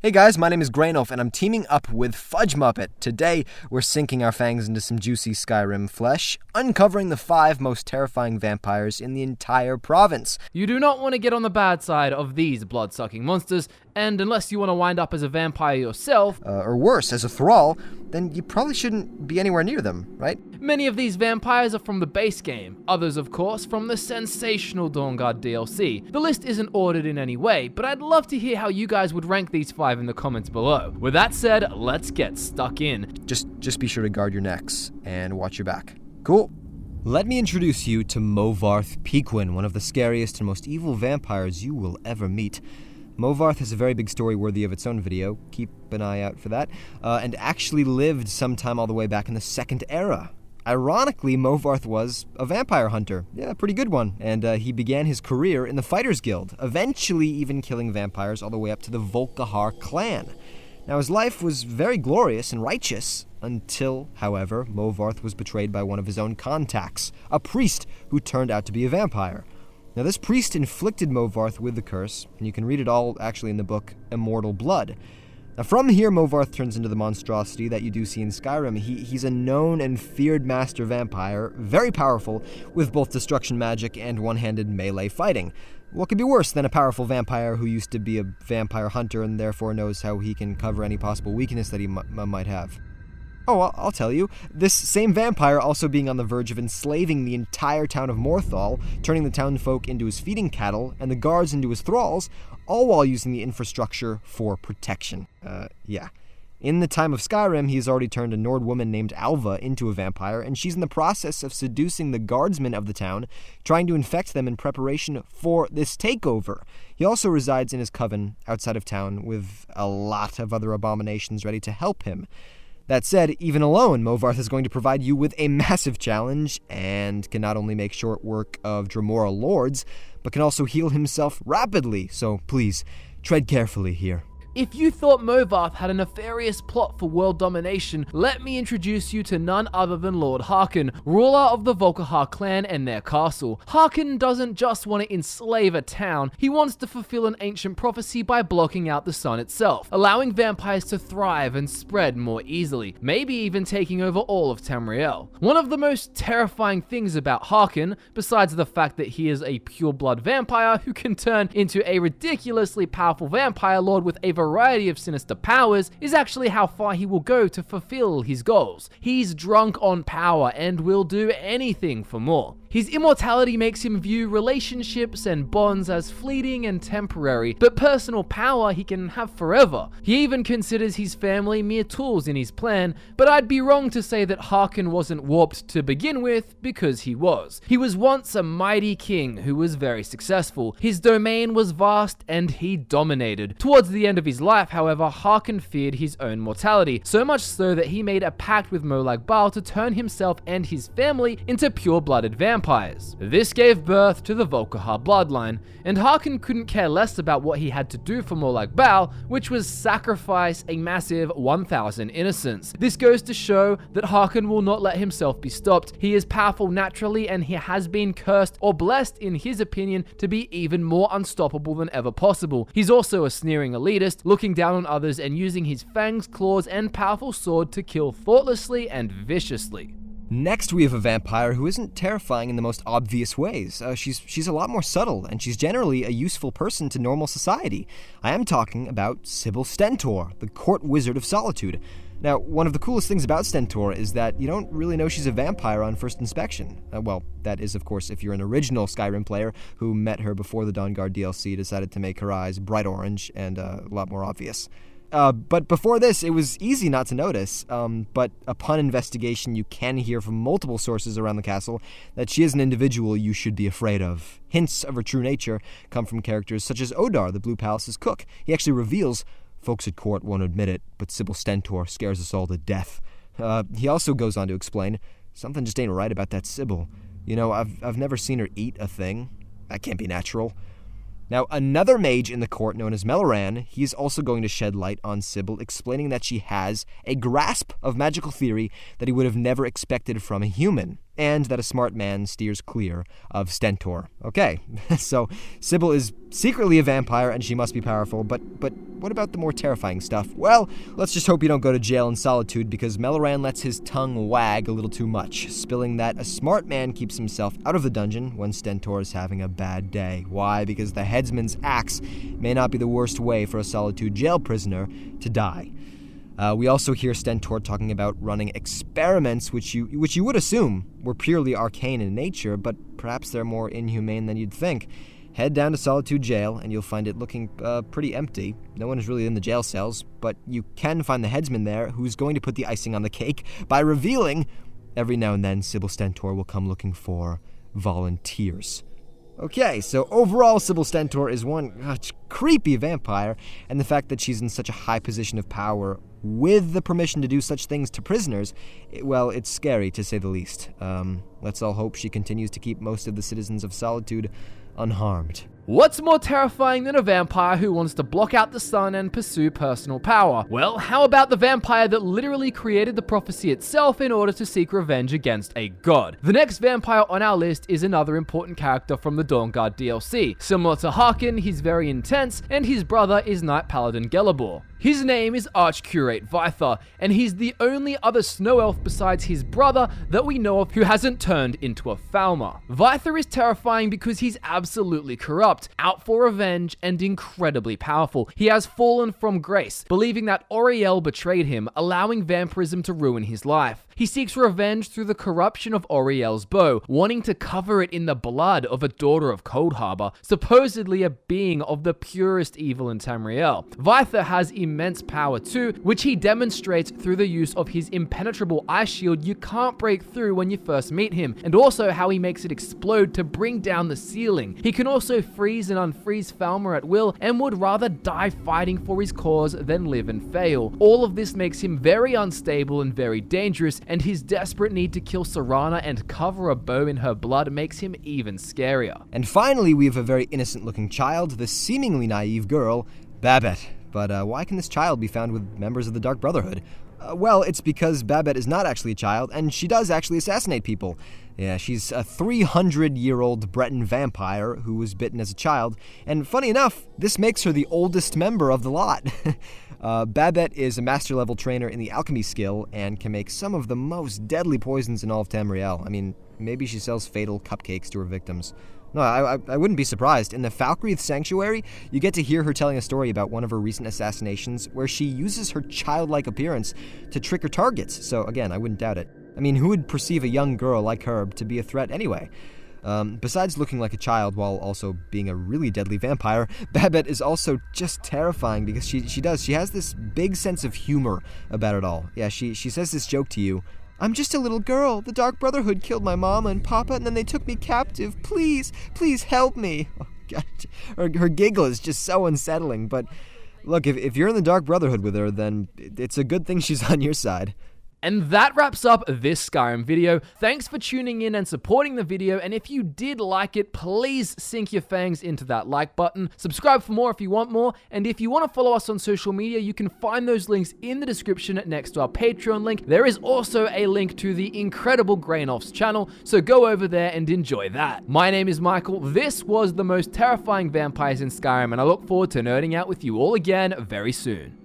Hey guys, my name is Grainolf, and I'm teaming up with FudgeMuppet. Today, we're sinking our fangs into some juicy Skyrim flesh, uncovering the 5 most terrifying vampires in the entire province. You do not want to get on the bad side of these blood-sucking monsters, and unless you want to wind up as a vampire yourself, or worse, as a thrall, then you probably shouldn't be anywhere near them, right? Many of these vampires are from the base game, others of course from the sensational Dawnguard DLC. The list isn't ordered in any way, but I'd love to hear how you guys would rank these 5 in the comments below. With that said, let's get stuck in. Just be sure to guard your necks and watch your back. Cool. Let me introduce you to Movarth Pequin, one of the scariest and most evil vampires you will ever meet. Movarth has a very big story worthy of its own video, keep an eye out for that, and actually lived sometime all the way back in the Second Era. Ironically, Movarth was a vampire hunter, a pretty good one, and he began his career in the Fighters Guild, eventually even killing vampires all the way up to the Volkihar clan. Now, his life was very glorious and righteous, until, however, Movarth was betrayed by one of his own contacts, a priest who turned out to be a vampire. Now, this priest inflicted Movarth with the curse, and you can read it all actually in the book Immortal Blood. Now, from here, Movarth turns into the monstrosity that you do see in Skyrim. He's a known and feared master vampire, very powerful, with both destruction magic and one-handed melee fighting. What could be worse than a powerful vampire who used to be a vampire hunter and therefore knows how he can cover any possible weakness that he might have? Oh, I'll tell you. This same vampire also being on the verge of enslaving the entire town of Morthal, turning the townfolk into his feeding cattle and the guards into his thralls, all while using the infrastructure for protection. In the time of Skyrim, he's already turned a Nord woman named Alva into a vampire, and she's in the process of seducing the guardsmen of the town, trying to infect them in preparation for this takeover. He also resides in his coven outside of town with a lot of other abominations ready to help him. That said, even alone, Movarth is going to provide you with a massive challenge, and can not only make short work of Dremora lords, but can also heal himself rapidly, so please, tread carefully here. If you thought Movarth had a nefarious plot for world domination, let me introduce you to none other than Lord Harkin, ruler of the Volkihar clan and their castle. Harkin doesn't just want to enslave a town, he wants to fulfill an ancient prophecy by blocking out the sun itself, allowing vampires to thrive and spread more easily, maybe even taking over all of Tamriel. One of the most terrifying things about Harkin, besides the fact that he is a pure-blood vampire who can turn into a ridiculously powerful vampire lord with a variety of sinister powers, is actually how far he will go to fulfill his goals. He's drunk on power and will do anything for more. His immortality makes him view relationships and bonds as fleeting and temporary, but personal power he can have forever. He even considers his family mere tools in his plan, but I'd be wrong to say that Harkin wasn't warped to begin with, because he was. He was once a mighty king who was very successful. His domain was vast and he dominated. Towards the end of his life, however, Harkin feared his own mortality, so much so that he made a pact with Molag Bal to turn himself and his family into pure-blooded vampires. This gave birth to the Volkihar bloodline, and Harkin couldn't care less about what he had to do for Molag Bal, which was sacrifice a massive 1,000 innocents. This goes to show that Harkin will not let himself be stopped. He is powerful naturally, and he has been cursed or blessed, in his opinion, to be even more unstoppable than ever possible. He's also a sneering elitist, looking down on others and using his fangs, claws, and powerful sword to kill thoughtlessly and viciously. Next, we have a vampire who isn't terrifying in the most obvious ways. She's a lot more subtle, and she's generally a useful person to normal society. I am talking about Sybil Stentor, the court wizard of solitude. Now, one of the coolest things about Stentor is that you don't really know she's a vampire on first inspection. Well, that is, of course, if you're an original Skyrim player who met her before the Dawnguard DLC decided to make her eyes bright orange and a lot more obvious. But before this, it was easy not to notice, but upon investigation, you can hear from multiple sources around the castle that she is an individual you should be afraid of. Hints of her true nature come from characters such as Odar, the Blue Palace's cook. He actually reveals, folks at court won't admit it, but Sybil Stentor scares us all to death. He also goes on to explain, something just ain't right about that Sybil. You know, I've never seen her eat a thing. That can't be natural. Now, another mage in the court known as Meloran, he is also going to shed light on Sybil, explaining that she has a grasp of magical theory that he would have never expected from a human. and that a smart man steers clear of Stentor. Okay, so Sybil is secretly a vampire and she must be powerful, but what about the more terrifying stuff? Well, let's just hope you don't go to jail in solitude because Melloran lets his tongue wag a little too much, spilling that a smart man keeps himself out of the dungeon when Stentor is having a bad day. Why? Because the headsman's axe may not be the worst way for a solitude jail prisoner to die. We also hear Stentor talking about running experiments, which you would assume were purely arcane in nature, but perhaps they're more inhumane than you'd think. Head down to Solitude Jail, and you'll find it looking pretty empty. No one is really in the jail cells, but you can find the headsman there, who's going to put the icing on the cake by revealing every now and then Sybil Stentor will come looking for volunteers. Okay, so overall, Sybil Stentor is one creepy vampire, and the fact that she's in such a high position of power with the permission to do such things to prisoners, well, it's scary to say the least. Let's all hope she continues to keep most of the citizens of Solitude unharmed. What's more terrifying than a vampire who wants to block out the sun and pursue personal power? Well, how about the vampire that literally created the prophecy itself in order to seek revenge against a god? The next vampire on our list is another important character from the Dawnguard DLC. Similar to Harkin, he's very intense, and his brother is Knight Paladin Gelabor. His name is Curate Vyther, and he's the only other snow elf besides his brother that we know of who hasn't turned into a Falmer. Vyther is terrifying because he's absolutely corrupt, out for revenge, and incredibly powerful. He has fallen from grace, believing that Auriel betrayed him, allowing vampirism to ruin his life. He seeks revenge through the corruption of Auriel's bow, wanting to cover it in the blood of a daughter of Coldharbour, supposedly a being of the purest evil in Tamriel. Vyther has immense power too, which he demonstrates through the use of his impenetrable ice shield you can't break through when you first meet him, and also how he makes it explode to bring down the ceiling. He can also freeze and unfreeze Falmer at will, and would rather die fighting for his cause than live and fail. All of this makes him very unstable and very dangerous, and his desperate need to kill Serana and cover a bow in her blood makes him even scarier. And finally, we have a very innocent-looking child, the seemingly naive girl, Babette. But why can this child be found with members of the Dark Brotherhood? Well, it's because Babette is not actually a child, and she does actually assassinate people. Yeah, she's a 300-year-old Breton vampire who was bitten as a child, and funny enough, this makes her the oldest member of the lot. Babette is a master-level trainer in the alchemy skill and can make some of the most deadly poisons in all of Tamriel. I mean, maybe she sells fatal cupcakes to her victims. No, I wouldn't be surprised. In the Falkreath Sanctuary, you get to hear her telling a story about one of her recent assassinations where she uses her childlike appearance to trick her targets. So again, I wouldn't doubt it. I mean, who would perceive a young girl like her to be a threat anyway? Besides looking like a child while also being a really deadly vampire, Babette is also just terrifying because she has this big sense of humor about it all. Yeah, she says this joke to you. I'm just a little girl. The Dark Brotherhood killed my mama and papa, and then they took me captive. Please help me. Oh, God. Her giggle is just so unsettling. But look, if you're in the Dark Brotherhood with her, then it's a good thing she's on your side. And that wraps up this Skyrim video. Thanks for tuning in and supporting the video, and if you did like it, please sink your fangs into that like button. Subscribe for more if you want more, and if you want to follow us on social media, you can find those links in the description next to our Patreon link. There is also a link to the incredible Grainoff's channel, so go over there and enjoy that. My name is Michael. This was the most terrifying vampires in Skyrim, and I look forward to nerding out with you all again very soon.